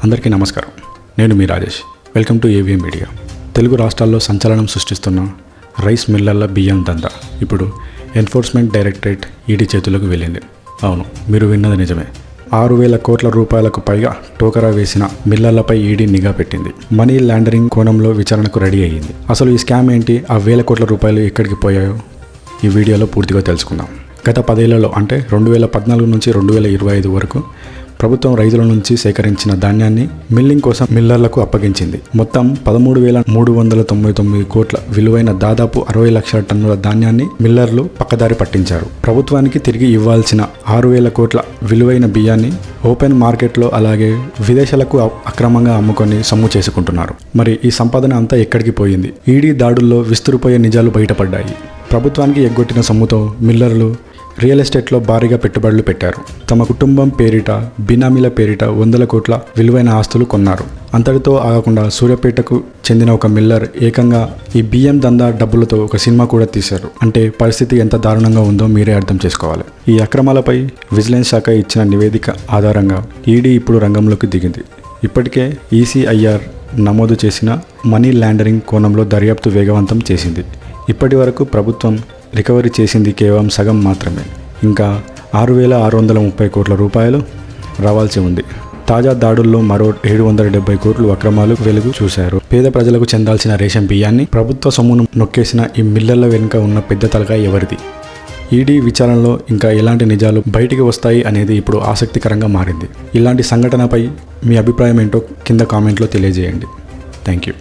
అందరికీ నమస్కారం. నేను మీ Rajesh. Welcome to AVM media. Telugu రాష్ట్రాల్లో సంచలనం సృష్టిస్తున్న రైస్ మిల్లర్ల బియ్యం దందా ఇప్పుడు ఎన్ఫోర్స్మెంట్ డైరెక్టరేట్ ఈడీ చేతులకు వెళ్ళింది. అవును, మీరు విన్నది నిజమే. 6,000 కోట్ల రూపాయలకు పైగా టోకరా వేసిన మిల్లర్లపై ఈడీ నిఘా పెట్టింది. మనీ లాండరింగ్ కోణంలో విచారణకు రెడీ అయ్యింది. అసలు ఈ స్కామ్ ఏంటి, ఆ 1,000 కోట్ల రూపాయలు ఎక్కడికి పోయాయో ఈ వీడియోలో పూర్తిగా తెలుసుకుందాం. గత 10 ఏళ్లలో అంటే 2014 నుంచి 2025 వరకు ప్రభుత్వం రైతుల నుంచి సేకరించిన ధాన్యాన్ని మిల్లింగ్ కోసం మిల్లర్లకు అప్పగించింది. మొత్తం 13,399 కోట్ల విలువైన దాదాపు 60 లక్షల టన్నుల ధాన్యాన్ని మిల్లర్లు పక్కదారి పట్టించారు. ప్రభుత్వానికి తిరిగి ఇవ్వాల్సిన 6,000 కోట్ల విలువైన బియ్యాన్ని ఓపెన్ మార్కెట్లో అలాగే విదేశాలకు అక్రమంగా అమ్ముకొని సొమ్ము చేసుకుంటున్నారు. మరి ఈ సంపాదన అంతా ఎక్కడికి పోయింది? ఈడీ దాడుల్లో విస్తుపోయే నిజాలు బయటపడ్డాయి. ప్రభుత్వానికి ఎగ్గొట్టిన సొమ్ముతో మిల్లర్లు రియల్ ఎస్టేట్లో భారీగా పెట్టుబడులు పెట్టారు. తమ కుటుంబం పేరిట, బినామీల పేరిట 100 కోట్ల విలువైన ఆస్తులు కొన్నారు. అంతటితో ఆగకుండా సూర్యాపేటకు చెందిన ఒక మిల్లర్ ఏకంగా ఈ బియ్యం దందా డబ్బులతో ఒక సినిమా కూడా తీశారు. అంటే పరిస్థితి ఎంత దారుణంగా ఉందో మీరే అర్థం చేసుకోవాలి. ఈ అక్రమాలపై విజిలెన్స్ శాఖ ఇచ్చిన నివేదిక ఆధారంగా ఈడీ ఇప్పుడు రంగంలోకి దిగింది. ఇప్పటికే ECIR నమోదు చేసిన మనీ లాండరింగ్ కోణంలో దర్యాప్తు వేగవంతం చేసింది. ఇప్పటి వరకు ప్రభుత్వం రికవరీ చేసింది కేవలం సగం మాత్రమే. ఇంకా 6,630 కోట్ల రూపాయలు రావాల్సి ఉంది. తాజా దాడుల్లో మరో 770 కోట్లు అక్రమాలు వెలుగు చూశారు. పేద ప్రజలకు చెందాల్సిన రేషన్ బియ్యాన్ని ప్రభుత్వ సొమ్మును నొక్కేసిన ఈ మిల్లర్ల వెనుక ఉన్న పెద్ద తలకాయ ఎవరిది? ఈడీ విచారణలో ఇంకా ఎలాంటి నిజాలు బయటికి వస్తాయి అనేది ఇప్పుడు ఆసక్తికరంగా మారింది. ఇలాంటి సంఘటనపై మీ అభిప్రాయం ఏంటో కింద కామెంట్లో తెలియజేయండి. Thank you.